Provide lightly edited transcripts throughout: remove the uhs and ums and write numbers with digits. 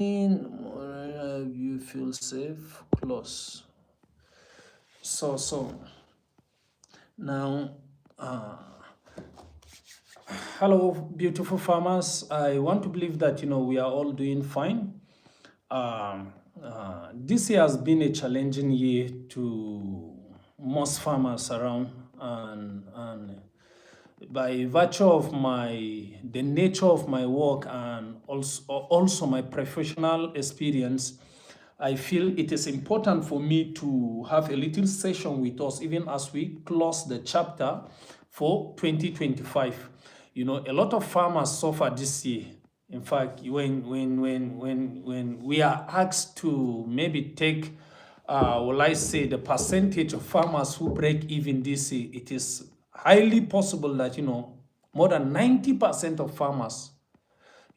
You feel safe, close. So now, hello, beautiful farmers. I want to believe that we are all doing fine. This year has been a challenging year to most farmers around, and by virtue of the nature of my work and also my professional experience, I feel it is important for me to have a little session with us even as we close the chapter for 2025. A lot of farmers suffer this year. In fact, when we are asked to maybe take, will I say, the percentage of farmers who break even this year, it is highly possible that more than 90% of farmers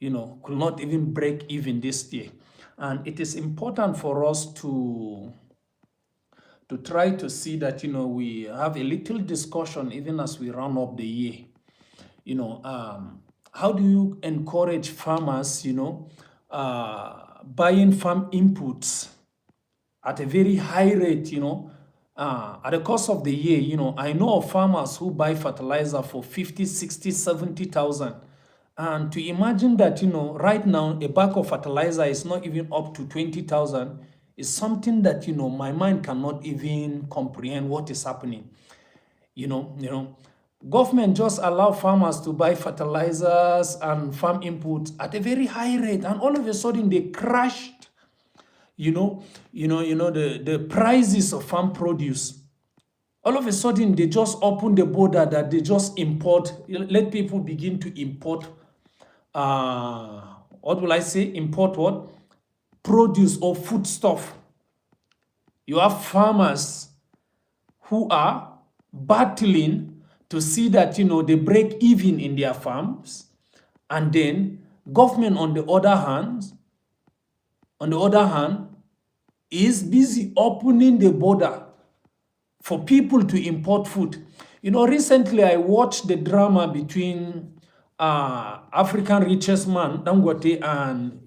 could not even break even this year. And it is important for us to try to see that we have a little discussion even as we round up the year. How do you encourage farmers buying farm inputs at a very high rate, at the course of the year? I know of farmers who buy fertilizer for 50, 60, 70,000. And to imagine that, right now, a bag of fertilizer is not even up to 20,000 is something that, my mind cannot even comprehend what is happening. Government just allow farmers to buy fertilizers and farm inputs at a very high rate, and all of a sudden they crashed, the prices of farm produce. All of a sudden they just open the border, that they just let people begin to import. What will I say? Import what? Produce or food stuff. You have farmers who are battling to see that they break even in their farms, and then government on the other hand is busy opening the border for people to import food. Recently I watched the drama between African richest man Dangote and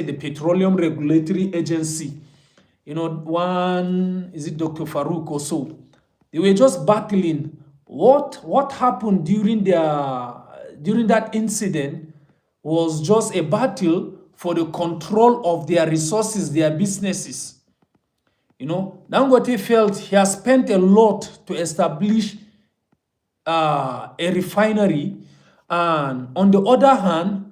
the Petroleum Regulatory Agency. One, is it Dr. Farouk or so? They were just battling. What happened during that incident was just a battle for the control of their resources, their businesses. Dangote felt he has spent a lot to establish a refinery, and on the other hand,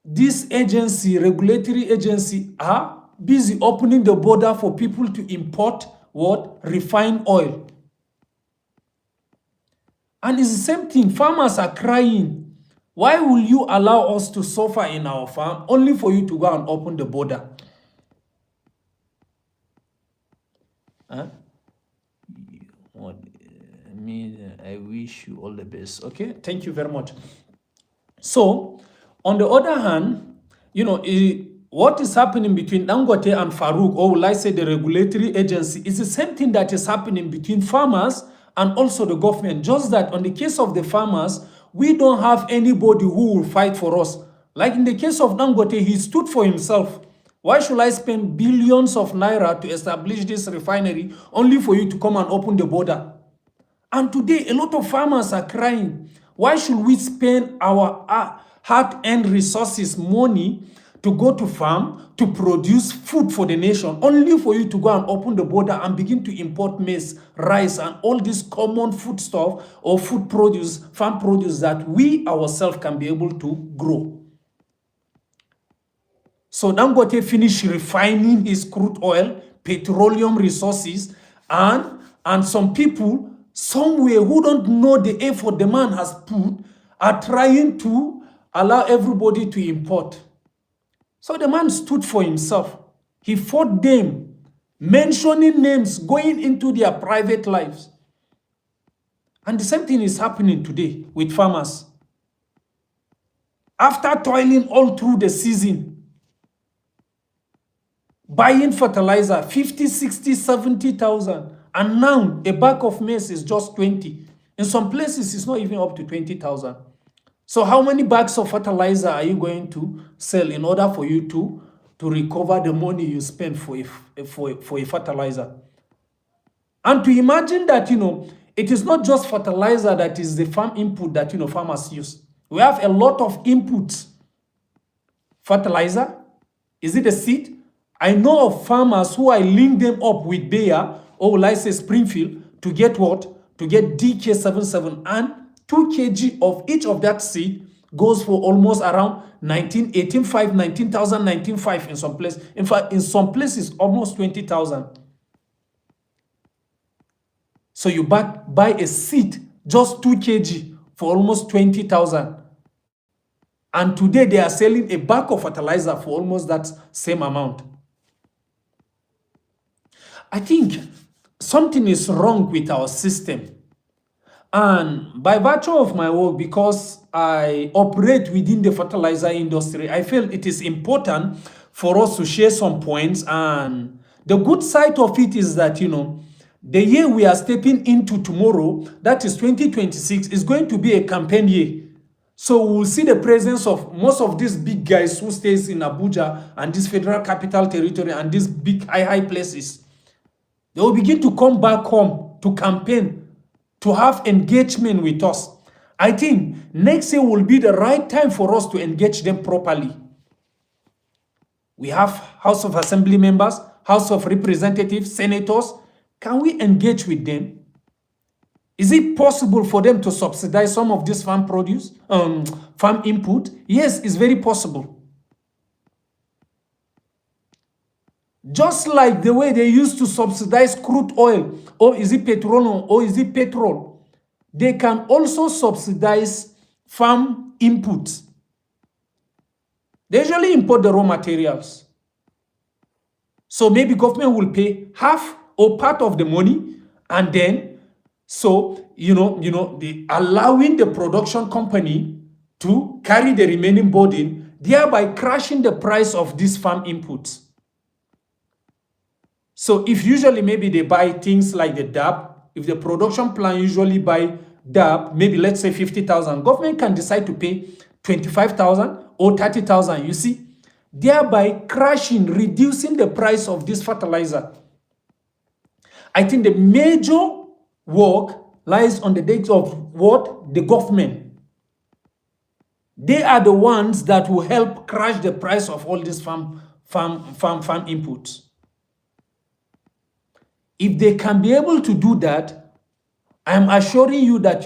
this regulatory agency, are busy opening the border for people to import what? Refined oil. And it's the same thing. Farmers are crying. Why will you allow us to suffer in our farm only for you to go and open the border? I wish you all the best. Okay, thank you very much. So, on the other hand, what is happening between Dangote and Farouk, or will I say the regulatory agency, is the same thing that is happening between farmers and also the government. Just that on the case of the farmers, we don't have anybody who will fight for us. Like in the case of Dangote, he stood for himself. Why should I spend billions of naira to establish this refinery only for you to come and open the border? And today, a lot of farmers are crying. Why should we spend our hard-earned resources, money, to go to farm to produce food for the nation, only for you to go and open the border and begin to import maize, rice, and all this common food stuff or food produce, farm produce that we ourselves can be able to grow? So Dangote finished refining his crude oil, petroleum resources, and some people somewhere who don't know the effort the man has put are trying to allow everybody to import. So the man stood for himself. He fought them, mentioning names, going into their private lives. And the same thing is happening today with farmers. After toiling all through the season, buying fertilizer, 50, 60, 70,000, and now a bag of maize is just 20. In some places, it's not even up to 20,000. So how many bags of fertilizer are you going to sell in order for you to recover the money you spend for a fertilizer? And to imagine that, it is not just fertilizer that is the farm input that, farmers use. We have a lot of inputs. Fertilizer, is it a seed? I know of farmers who I link them up with Bayer, or will I say Springfield, to get what? To get DK77, and 2 kg of each of that seed goes for almost around 19,500 in some places. In fact, in some places, almost 20,000. So you buy a seed, just 2 kg for almost 20,000. And today they are selling a bag of fertilizer for almost that same amount. I think something is wrong with our system. And by virtue of my work, because I operate within the fertilizer industry, I feel it is important for us to share some points. And the good side of it is that, the year we are stepping into tomorrow, that is 2026, is going to be a campaign year. So we'll see the presence of most of these big guys who stays in Abuja and this Federal Capital Territory and these big high places. They will begin to come back home to campaign, to have engagement with us. I think next year will be the right time for us to engage them properly. We have House of Assembly members, House of Representatives, senators. Can we engage with them? Is it possible for them to subsidize some of this farm produce, farm input? Yes, it's very possible. Just like the way they used to subsidize crude oil, or is it petroleum, or is it petrol, they can also subsidize farm inputs. They usually import the raw materials. So maybe government will pay half or part of the money, and then the allowing the production company to carry the remaining burden, thereby crashing the price of these farm inputs. So if usually maybe they buy things like the DAP, if the production plant usually buy DAP, maybe let's say 50,000, government can decide to pay 25,000 or 30,000, you see, thereby crashing, reducing the price of this fertilizer. I think the major work lies on the decks of what? The government. They are the ones that will help crash the price of all these farm inputs. If they can be able to do that, I'm assuring you that,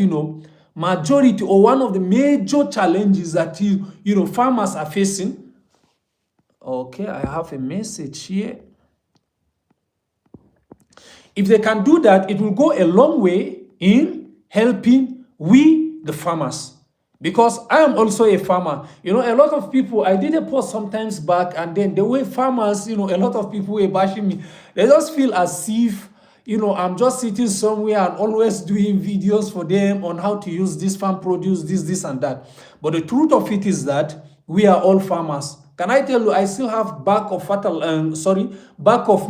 majority or one of the major challenges that, farmers are facing. Okay, I have a message here. If they can do that, it will go a long way in helping we, the farmers. Because I am also a farmer. A lot of people, I did a post sometimes back, and then the way farmers, a lot of people were bashing me. They just feel as if, I'm just sitting somewhere and always doing videos for them on how to use this farm produce, this and that. But the truth of it is that we are all farmers. Can I tell you, I still have bag of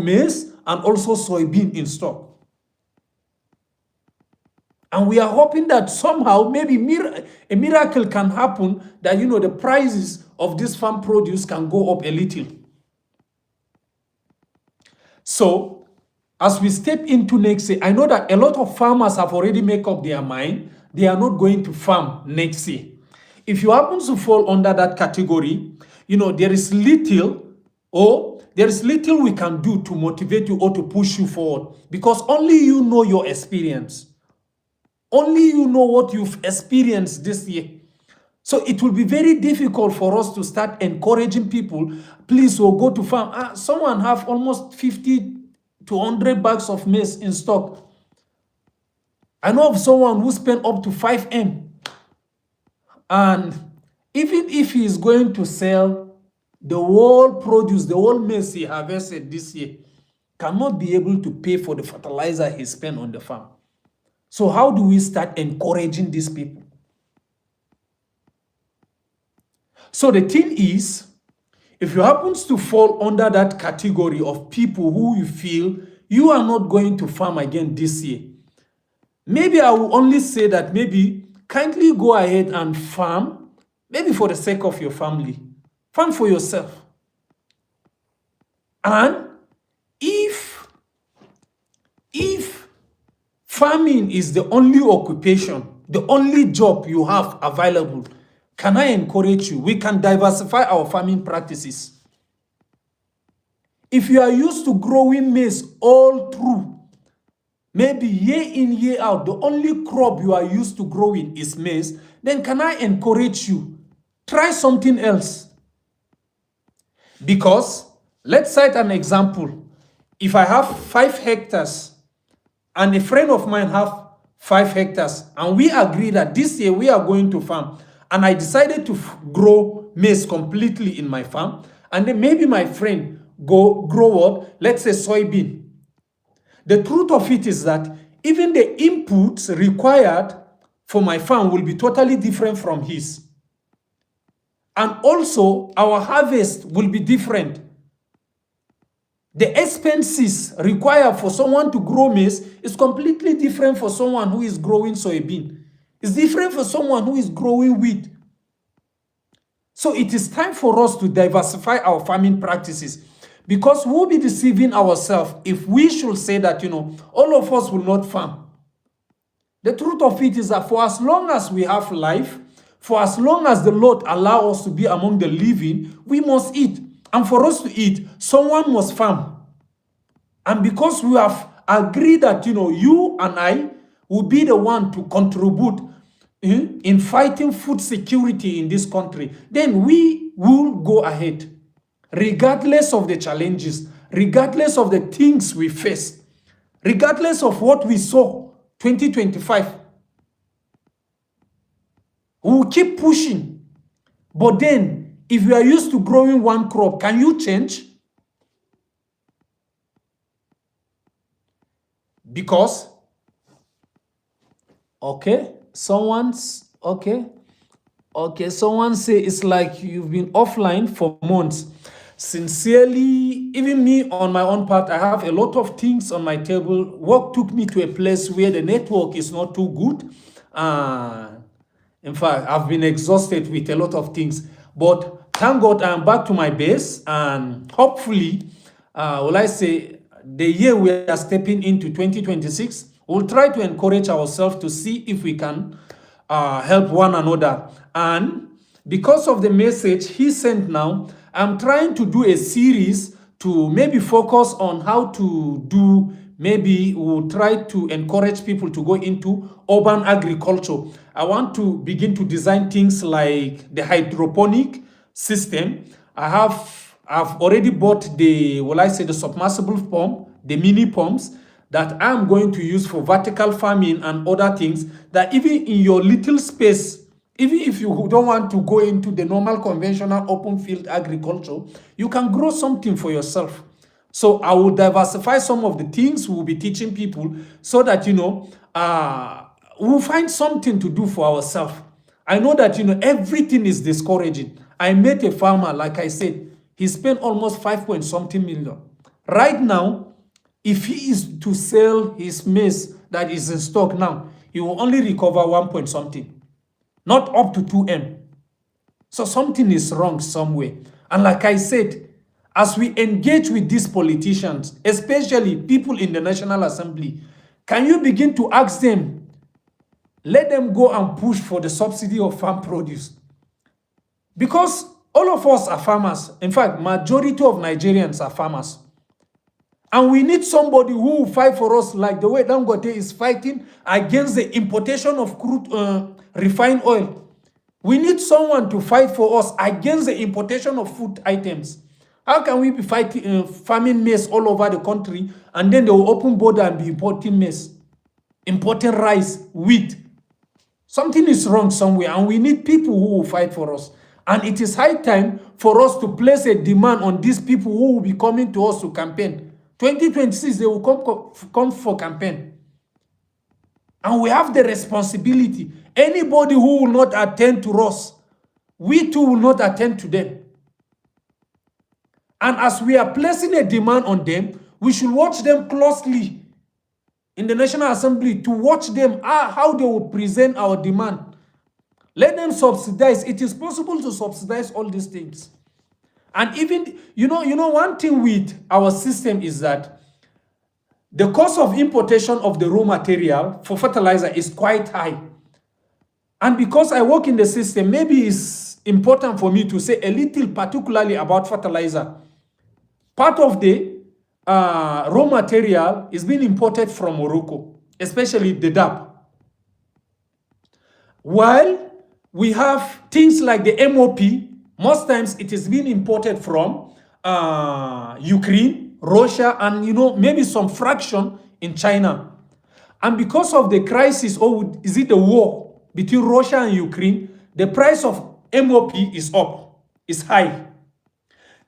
maize and also soybean in stock. And we are hoping that somehow, maybe a miracle can happen, that, the prices of this farm produce can go up a little. So, as we step into next year, I know that a lot of farmers have already made up their mind. They are not going to farm next year. If you happen to fall under that category, there is little we can do to motivate you or to push you forward, because only you know your experience. Only you know what you've experienced this year. So it will be very difficult for us to start encouraging people, please, we'll go to farm. Someone have almost 50 to 100 bags of maize in stock. I know of someone who spent up to 5M. And even if he is going to sell the whole produce, the whole maize he harvested this year, cannot be able to pay for the fertilizer he spent on the farm. So how do we start encouraging these people? So the thing is, if you happen to fall under that category of people who you feel you are not going to farm again this year, maybe I will only say that maybe kindly go ahead and farm maybe for the sake of your family. Farm for yourself. And if farming is the only occupation, the only job you have available, can I encourage you? We can diversify our farming practices. If you are used to growing maize all through, maybe year in, year out, the only crop you are used to growing is maize, then can I encourage you? Try something else. Because, let's cite an example. If I have 5 hectares and a friend of mine have 5 hectares and we agree that this year we are going to farm, and I decided to grow maize completely in my farm, and then maybe my friend grow what? Let's say soybean. The truth of it is that even the inputs required for my farm will be totally different from his. And also, our harvest will be different. The expenses required for someone to grow maize is completely different for someone who is growing soybean. It's different for someone who is growing wheat. So it is time for us to diversify our farming practices, because we'll be deceiving ourselves if we should say that, all of us will not farm. The truth of it is that for as long as we have life, for as long as the Lord allows us to be among the living, we must eat. And for us to eat, someone must farm. And because we have agreed that, you and I will be the one to contribute in fighting food security in this country, then we will go ahead. Regardless of the challenges, regardless of the things we face, regardless of what we saw 2025, we will keep pushing. But then, if you are used to growing one crop, can you change? Because, someone say it's like you've been offline for months. Sincerely, even me on my own part, I have a lot of things on my table. Work took me to a place where the network is not too good. In fact, I've been exhausted with a lot of things. But thank God I'm back to my base, and hopefully, the year we are stepping into 2026, we'll try to encourage ourselves to see if we can help one another. And because of the message he sent now, I'm trying to do a series to maybe focus on how to do, maybe we'll try to encourage people to go into urban agriculture. I want to begin to design things like the hydroponic system. I've already bought the submersible pump, the mini pumps that I'm going to use for vertical farming and other things, that even in your little space, even if you don't want to go into the normal conventional open field agriculture, you can grow something for yourself. So I will diversify some of the things we'll be teaching people so that, we'll find something to do for ourselves. I know that, everything is discouraging. I met a farmer, like I said, he spent almost 5-point-something million. Right now, if he is to sell his maize that is in stock now, he will only recover 1-point-something, not up to 2M. So something is wrong somewhere. And like I said, as we engage with these politicians, especially people in the National Assembly, can you begin to ask them, let them go and push for the subsidy of farm produce? Because all of us are farmers. In fact, majority of Nigerians are farmers. And we need somebody who will fight for us like the way Dangote is fighting against the importation of crude refined oil. We need someone to fight for us against the importation of food items. How can we be fighting farming maize all over the country, and then they will open border and be importing maize, importing rice, wheat? Something is wrong somewhere, and we need people who will fight for us. And it is high time for us to place a demand on these people who will be coming to us to campaign. 2026, they will come for campaign. And we have the responsibility. Anybody who will not attend to us, we too will not attend to them. And as we are placing a demand on them, we should watch them closely in the National Assembly to watch them, how they will present our demand. Let them subsidize. It is possible to subsidize all these things. And even, one thing with our system is that the cost of importation of the raw material for fertilizer is quite high. And because I work in the system, maybe it's important for me to say a little particularly about fertilizer. Part of the raw material is being imported from Morocco, especially the DAP. While we have things like the MOP, most times it is being imported from Ukraine, Russia, and maybe some fraction in China. And because of the crisis, or is it the war between Russia and Ukraine, the price of MOP is up, is high.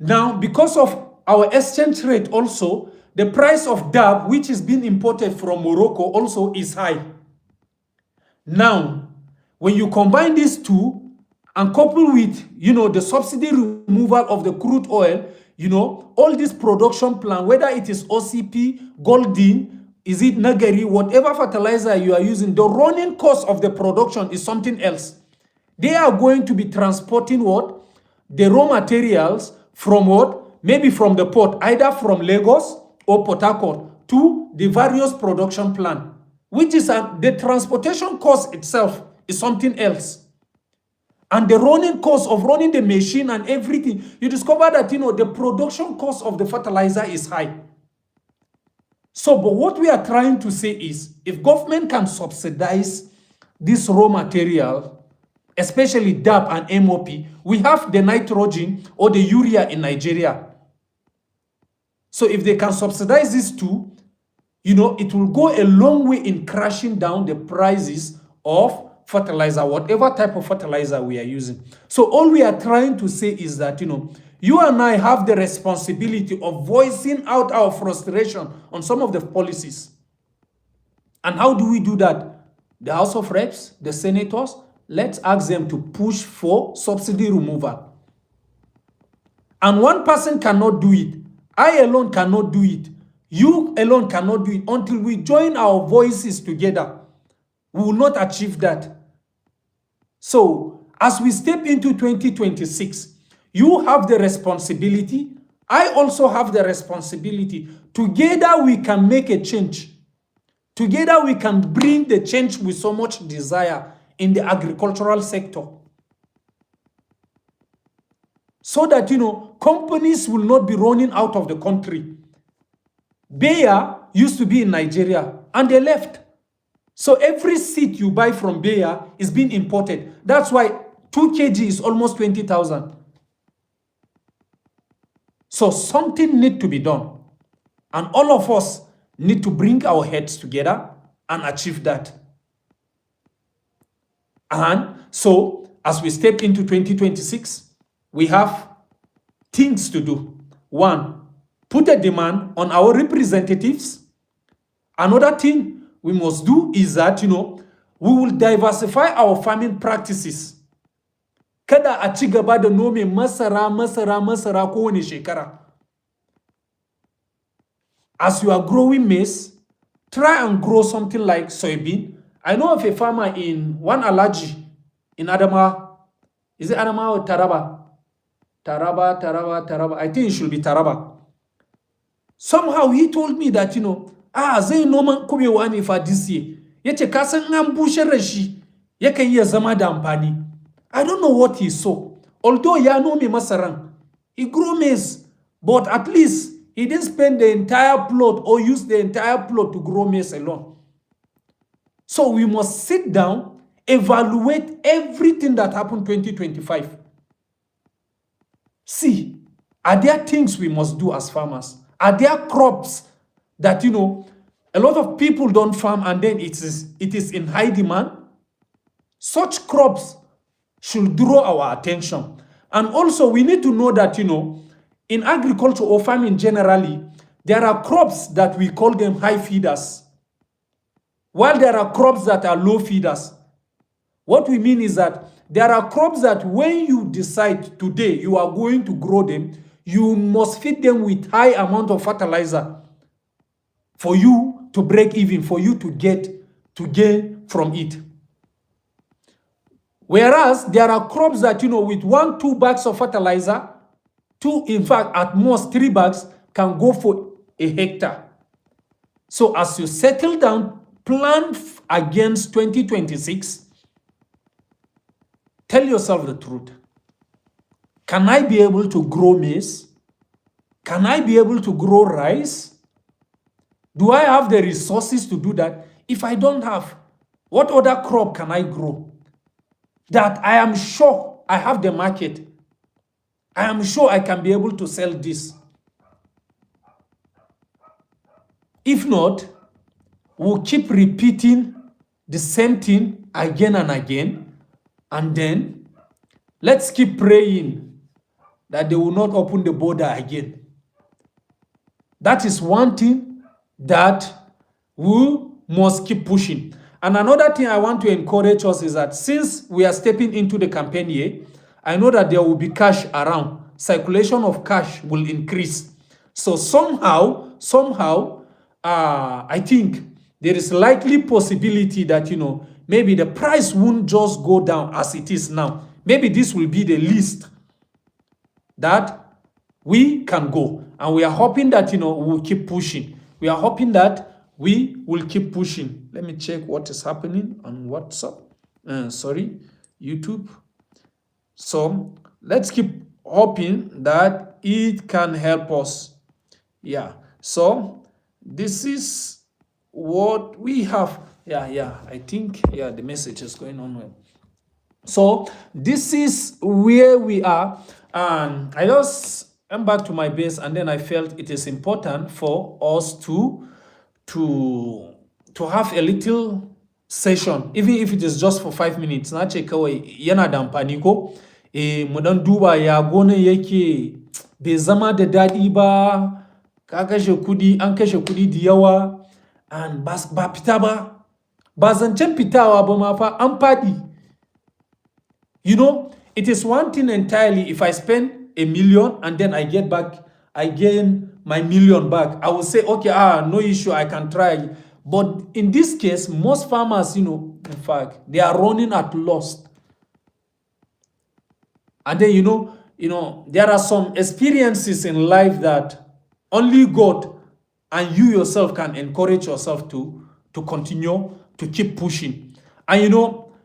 Now, because of our exchange rate also, the price of DAP, which is being imported from Morocco, also is high. Now, when you combine these two and couple with, the subsidy removal of the crude oil, all this production plan, whether it is OCP, Golden, is it Nagari, whatever fertilizer you are using, the running cost of the production is something else. They are going to be transporting what? The raw materials from what? Maybe from the port, either from Lagos or Port Harcourt to the various production plant, which is the transportation cost itself is something else. And the running cost of running the machine and everything, you discover that, the production cost of the fertilizer is high. So, but what we are trying to say is, if government can subsidize this raw material, especially DAP and MOP, we have the nitrogen or the urea in Nigeria. So if they can subsidize these two, it will go a long way in crashing down the prices of fertilizer, whatever type of fertilizer we are using. So all we are trying to say is that, you and I have the responsibility of voicing out our frustration on some of the policies. And how do we do that? The House of Reps, the senators, let's ask them to push for subsidy removal. And one person cannot do it. I alone cannot do it. You alone cannot do it. Until we join our voices together, we will not achieve that. So, as we step into 2026, you have the responsibility. I also have the responsibility. Together, we can make a change. Together, we can bring the change with so much desire in the agricultural sector. So that, companies will not be running out of the country. Bayer used to be in Nigeria, and they left. So every seed you buy from Bayer is being imported. That's why 2 kg is almost 20,000. So something needs to be done. And all of us need to bring our heads together and achieve that. And so, as we step into 2026, we have things to do. One, put a demand on our representatives. Another thing we must do is that, we will diversify our farming practices. Kada a ci gaba da nome masara kowane shekara. As you are growing maize, try and grow something like soybean. I know of a farmer in one Alaji in Adamawa. Is it Adamawa or Taraba? Taraba. I think it should be Taraba. Somehow he told me that, zai noman kubewa ne fa this year. Yace ka san an bushe rashi yakan iya zama da amfani. I don't know what he saw. Although ya nome masaran, he grew maize, but at least he didn't spend the entire plot or use the entire plot to grow maize alone. So we must sit down, evaluate everything that happened 2025. See, are there things we must do as farmers? Are there crops that, a lot of people don't farm and then it is in high demand? Such crops should draw our attention. And also we need to know that, in agriculture or farming generally, there are crops that we call them high feeders, while there are crops that are low feeders. What we mean is that there are crops that when you decide today you are going to grow them, you must feed them with high amount of fertilizer for you to break even, for you to gain from it. Whereas there are crops that, with 1-2 bags of fertilizer, in fact, at most 3 bags, can go for a hectare. So as you settle down, plan against 2026, tell yourself the truth. Can I be able to grow maize? Can I be able to grow rice? Do I have the resources to do that? If I don't have, what other crop can I grow that I am sure I have the market? I am sure I can be able to sell this. If not, we'll keep repeating the same thing again and again, and then let's keep praying that they will not open the border again. That is one thing that we must keep pushing. And another thing I want to encourage us is that since we are stepping into the campaign year, I know that there will be cash around. Circulation of cash will increase. So somehow, I think there is likely possibility that, maybe the price won't just go down as it is now. Maybe this will be the least that we can go. And we are hoping that, we will keep pushing. We are hoping that we will keep pushing. Let me check what is happening on WhatsApp. YouTube. So let's keep hoping that it can help us. Yeah. So this is what we have. I think the message is going on well. So this is where we are, and I just went back to my base, and then I felt it is important for us to have a little session, even if it is just for 5 minutes. Na ce kawai yana da amfani ko mu dan duba ya gonan yake, bai zama da daɗi ba, ka kashe kudi, an kashe kudi da yawa, and ba fita ba zancen fitawa ba ma fa an faɗi. It is one thing entirely if I spend $1 million and then I gain my $1 million back. I will say, okay, no issue, I can try. But in this case, most farmers, in fact, they are running at loss. And then, there are some experiences in life that only God and you yourself can encourage yourself to continue to keep pushing. And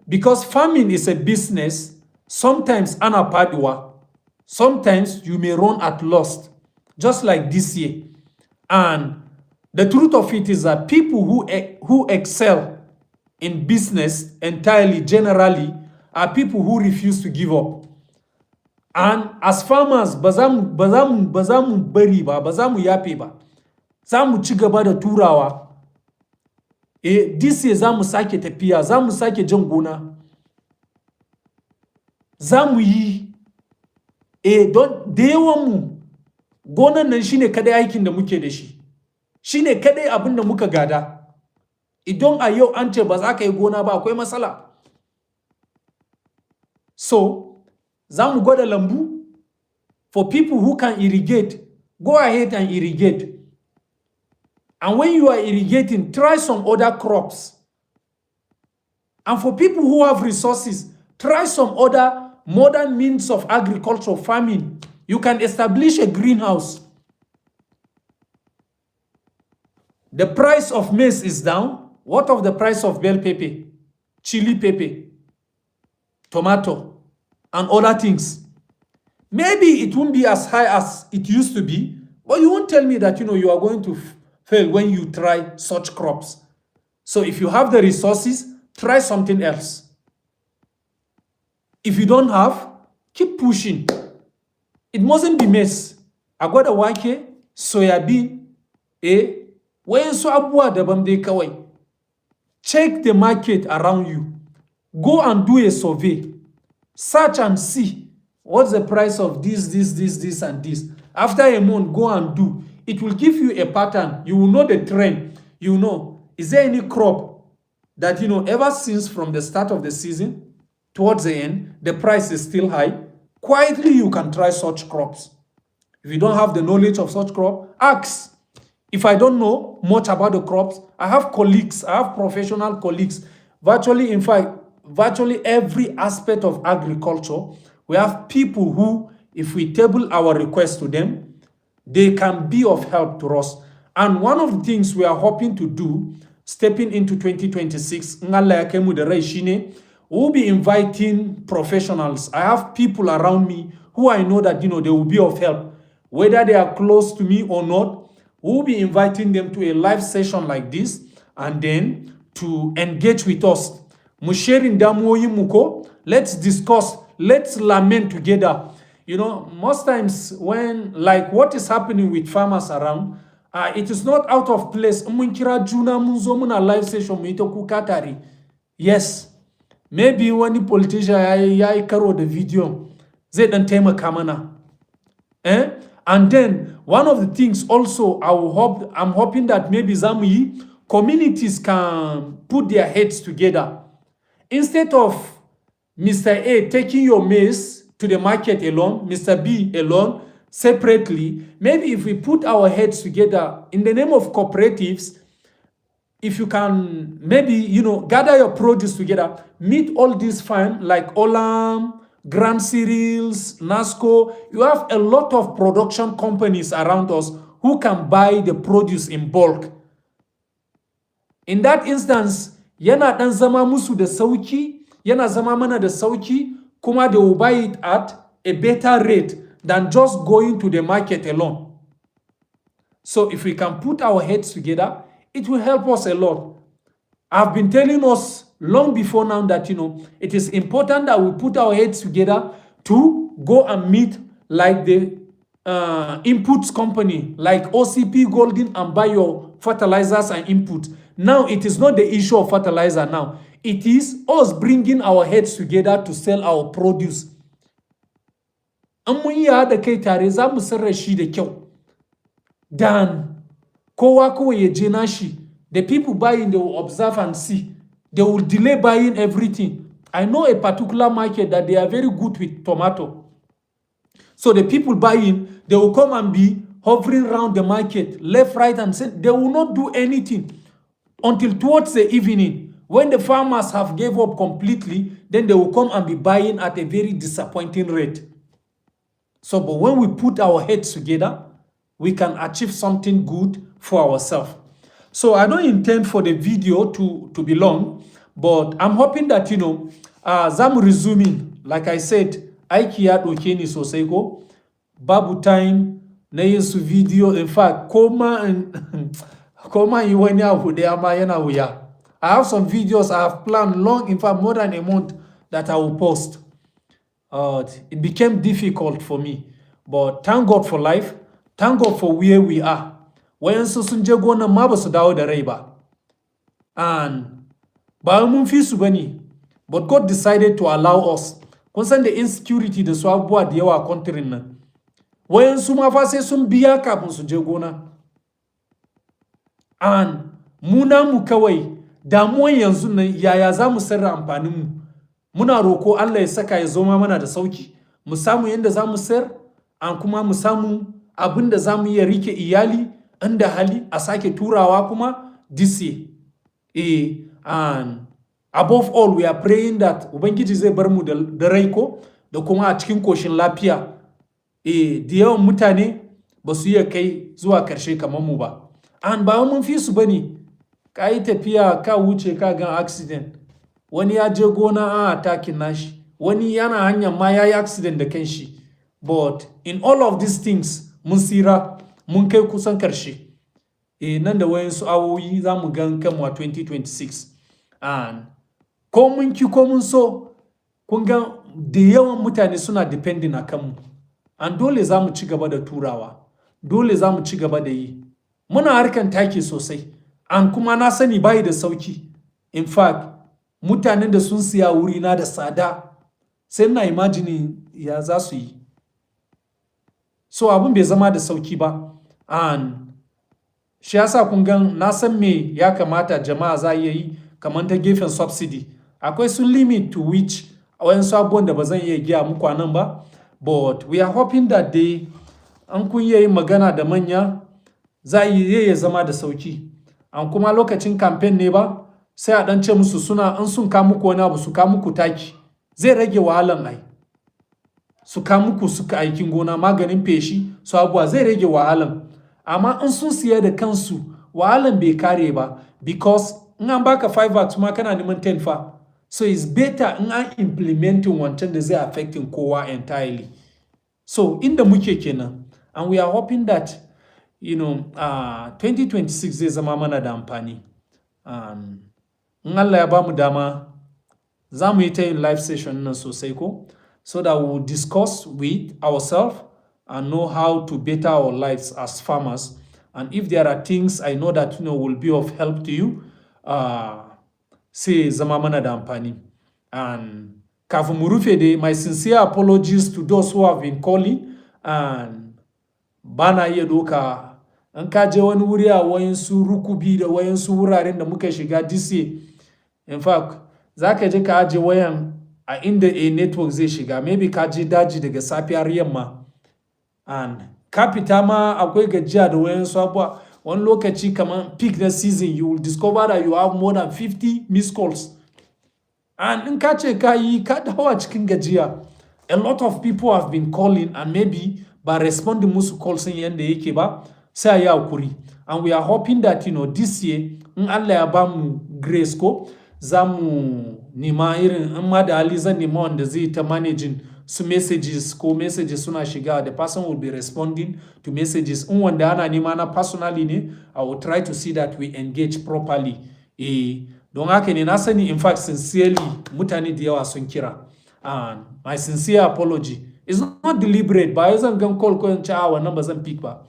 because farming is a business, sometimes anapadwa, sometimes you may run at loss, just like this year. And the truth of it is that people who excel in business entirely, generally, are people who refuse to give up. And as farmers, bazamu bari ba, bazamu yape ba, zamu ci gaba da turawa. This year zamu sake tafiya, zamu sake jan gona, zamu yi. Don da yawan mu gonan nan shine kadai aikin da muke da shi, shine kadai abin da muka gada. Idan a yau an ce ba za ka yi gona ba, akwai matsala. So zamu gwada lambu. For people who can irrigate, go ahead and irrigate. And when you are irrigating, try some other crops. And for people who have resources, try some other modern means of agricultural farming. You can establish a greenhouse. The price of maize is down. What of the price of bell pepper, chili pepper, tomato, and other things? Maybe it won't be as high as it used to be, but you won't tell me that you are going to fail when you try such crops. So if you have the resources, try something else. If you don't have, keep pushing. It mustn't be maize. Agwada wake, soybean, wayansu abubuwa daban dai kawai. Check the market around you. Go and do a survey. Search and see what's the price of this, and this. After a month, go and do. It will give you a pattern. You will know the trend. Is there any crop that, ever since from the start of the season towards the end, the price is still high? Quietly, you can try such crops. If you don't have the knowledge of such crop, ask. If I don't know much about the crops, I have colleagues, I have professional colleagues. Virtually, in fact, virtually every aspect of agriculture. We have people who, if we table our request to them, they can be of help to us. And one of the things we are hoping to do, stepping into 2026, we'll be inviting professionals. I have people around me who I know that they will be of help, whether they are close to me or not. We'll be inviting them to a live session like this, and then to engage with us. Let's discuss, let's lament together. Most times when, like what is happening with farmers around, it is not out of place. Live session. Yes, maybe when the politician ya karo the video, zai dan taimaka mana. And then one of the things also I'm hoping that maybe zamu communities can put their heads together. Instead of Mr. A taking your maize to the market alone, Mr. B alone, separately, maybe if we put our heads together in the name of cooperatives, if you can maybe, gather your produce together, meet all these farms like Olam, Grand Cereals, NASCO. You have a lot of production companies around us who can buy the produce in bulk. In that instance, yana dan zama musu da sauki, yana zama mana da sauki, kuma they will buy it at a better rate than just going to the market alone. So if we can put our heads together, it will help us a lot. I've been telling us long before now that it is important that we put our heads together to go and meet like the inputs company like OCP Golden and buy your fertilizers and input. Now it is not the issue of fertilizer now. It is us bringing our heads together to sell our produce. Mun yi haɗa kai tare za mu sarra shi da kyau. Dan kowa kawai ya je nashi. The people buying, they will observe and see. They will delay buying everything. I know a particular market that they are very good with tomato. So the people buying, they will come and be hovering around the market, left, right, and center. They will not do anything until towards the evening. When the farmers have gave up completely, then they will come and be buying at a very disappointing rate. So, but when we put our heads together, we can achieve something good for ourselves. So I don't intend for the video to be long, but I'm hoping that, zamu resuming, like I said, aiki ya doke ni sosai ko, babu time na yin su video. In fact, koma yi wani abu da ma yana wuya. I have some videos I have planned long, in fact, more than a month that I will post. It became difficult for me, but thank God for life. Thank God for where we are. Wayansu sun je gonan ma ba su dawo da rai ba. And ba mun fi su bane, but God decided to allow us. Kun san da insecurity da su abubuwa da yawa a country nan. Wayansu ma fa sai sun biya kafin su je gona. And mu kawai damuwan yanzu nan yaya za mu sarra amfanin mu. Muna roko Allah ya saka ya zo mana da sauki. Mu samu yanda za mu sayar, an kuma mu samu abin da za mu iya rike iyali, inda hali a sake turawa kuma this year. And above all, we are praying that Ubangiji zai bar mu da rai ko da kuma a cikin koshin lafiya. Da yawan mutane ba su iya kai zuwa karshe kamar mu ba. And ba mun fi su bane. Ka yi tafiya ka wuce ka gan accident. Wani ya je gona an attacking nashi. Wani yana hanyar ma ya yi accident da kanshi. But in all of these things, mun sira, mun kai kusan karshe. Nan da wayansu awoyi za mu gan kanmu a 2026. And ko mun ki ko mun so, kun ga da yawan mutane suna depending a kanmu. And dole za mu ci gaba da turawa. Dole za mu ci gaba da yi. Muna harkan taki sosai. And kuma na sani bai da sauki. In fact, mutanen da sun siya wuri na da tsada, sai na imagine ya za su yi. So abun bai zama da sauki ba. And shi yasa kun gan na san me ya kamata jama'a za iya yi kamar ta gefen subsidy. Akwai sun limit to which wayansu abubuwan da ba zan iya giya muku a nan ba. But we are hoping that day an kun yi magana da manya za iya zama da sauki. An kuma lokacin campaign ne ba, sai a dan ce musu suna in sun ka muku wani abu su ka muku taki, zai rage wahalan ai. Su ka muku suka aikin gona maganin feshi su abuwa zai rage wahalan. Amma in sun siya da kansu wahalan bai kare ba, because in an baka 5 bags ma kana neman 10 fa. So it's better in an implementing wancan da zai affecting kowa entirely. So inda muke kenan, and we are hoping that 2026 zai zama mana da amfani. In Allah ya bamu dama za mu yi ta yin live session nan sosai ko, so that we will discuss with ourselves and know how to better our lives as farmers. And if there are things I know that will be of help to you, sai zama mana da amfani. And kafin mu rufe dai, my sincere apologies to those who have been calling, and bana iya doka an ka je wani wuri a wayansu rukubi da wayansu wuraren da muka shiga this year. In fact, za ka je ka aje wayan a inda a network zai shiga, maybe ka je daji daga safiyar yamma, and ka fita ma akwai gajiya da wayansu abuwa. One lokaci kamar peak na season, you will discover that you have more than 50 missed calls. And in ka ce ka yi ka dawo cikin gajiya, a lot of people have been calling and maybe ba responding musu calls yanda yake ba, sai ya hakuri. And we are hoping that this year in Allah ya ba mu grace ko, za mu nima irin in ma da hali zan nima wanda zai ta managing su messages ko messages suna shiga, the person will be responding to messages. In wanda ana nima na personally ne, I will try to see that we engage properly. Don haka ne na sani, in fact sincerely mutane da yawa sun kira, and my sincere apology is not deliberate ba zan gan call ko in ce wannan ba zan pick ba.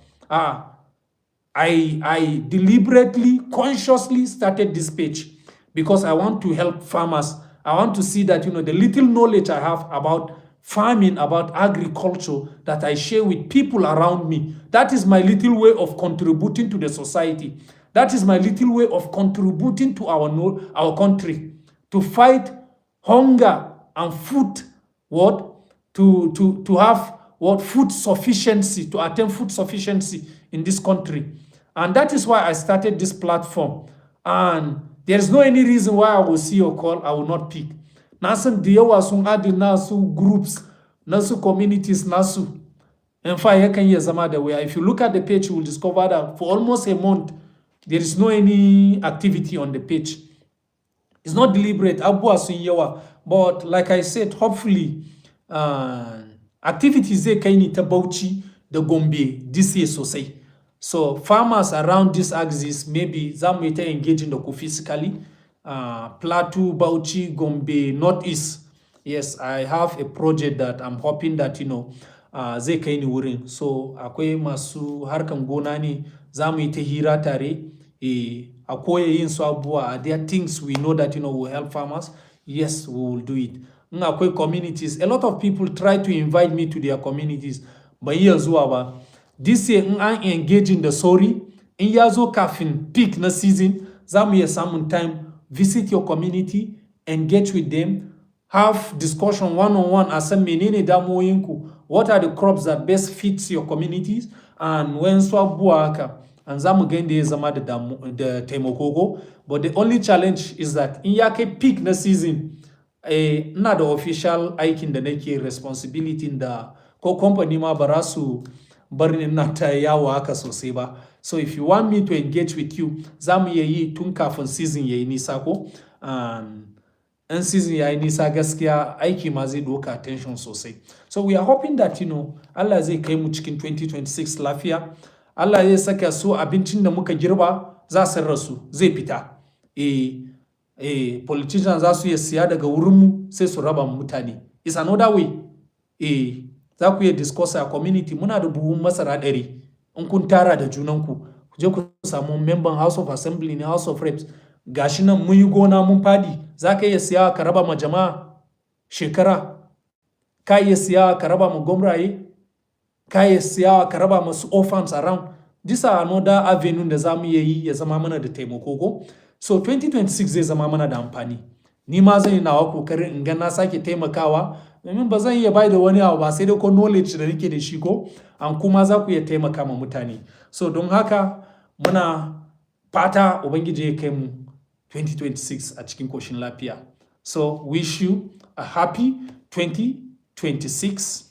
I deliberately, consciously started this page because I want to help farmers. I want to see that the little knowledge I have about farming, about agriculture, that I share with people around me. That is my little way of contributing to the society. That is my little way of contributing to our country, to fight hunger and food, to have food sufficiency, to attain food sufficiency in this country. And that is why I started this platform. And there is no any reason why I will see your call, I will not pick. Nasan da yawa sun adi nasu groups, nasu communities, nasu. In fact, yakan iya zama da waya. If you look at the page, you will discover that for almost a month, there is no any activity on the page. It's not deliberate. Abuwa sun yawa. But like I said, hopefully, activities zai kai ni ta Bauchi da Gombe this year sosai. So farmers around this axis, maybe za mu ta engaging da ku physically. Plateau, Bauchi, Gombe, Northeast. Yes, I have a project that I'm hoping that zai kai ni wurin. So akwai masu harkan gona ne, za mu ta hira tare. Akwai yin su abuwa. Are there things we know that will help farmers? Yes, we will do it. Akwai communities. A lot of people try to invite me to their communities. Ban iya zuwa ba. This year in an engaging the story, in ya zo kafin peak na season, za mu iya samun time, visit your community, engage with them, have discussion one-on-one a san menene damuwoyinku, what are the crops that best fits your communities, and when su abubuwa haka, and za mu ga inda ya zama da taimako. But the only challenge is that in ya kai peak na season, ina da official aikin da nake, responsibility da ko company ma ba za su bar ni na ta yawo haka sosai ba. So if you want me to engage with you, za mu iya yi tun kafin season yayi nisa ko, and season yayi nisa gaskiya aiki ma zai doka attention sosai. So we are hoping that Allah zai kai mu cikin 2026 lafiya. Allah zai saka su abincin da muka girba za su rasu, zai fita. Politicians za su iya siya daga wurinmu sai su raba mutane. It's another way. Za ku iya discuss a community, muna da buhun masara 100. In kun tara da junanku, ku je ku samu member House of Assembly ne, House of Reps. Gashi nan mun yi gona mun fadi, za ka iya siya ka raba ma jama'a shekara. Ka iya siya ka raba ma gwamnati, ka iya siya ka raba ma su orphans around. These are another avenue da za mu iya yi ya zama mana da taimako ko. So 2026 zai zama mana da amfani. Ni ma zan yi nawa kokarin in ga na sake taimakawa, domin ba zan iya bai da wani abu ba sai dai ko knowledge da nake da shi ko, an kuma za ku iya taimaka ma mutane. So don haka muna fata Ubangiji ya kai mu 2026 a cikin koshin lafiya. So wish you a happy 2026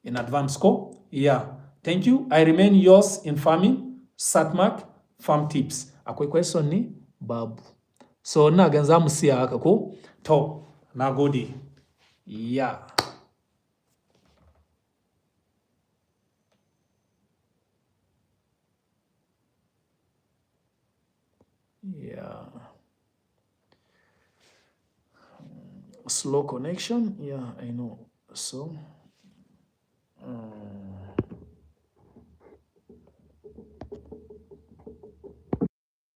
in advance ko? Yeah. Thank you. I remain yours in farming, Satmak FARMTIPS. Akwai question ne? Babu. So ina gan za mu siya haka ko? To, na gode. Yeah. Yeah. Slow connection. Yeah, I know. So,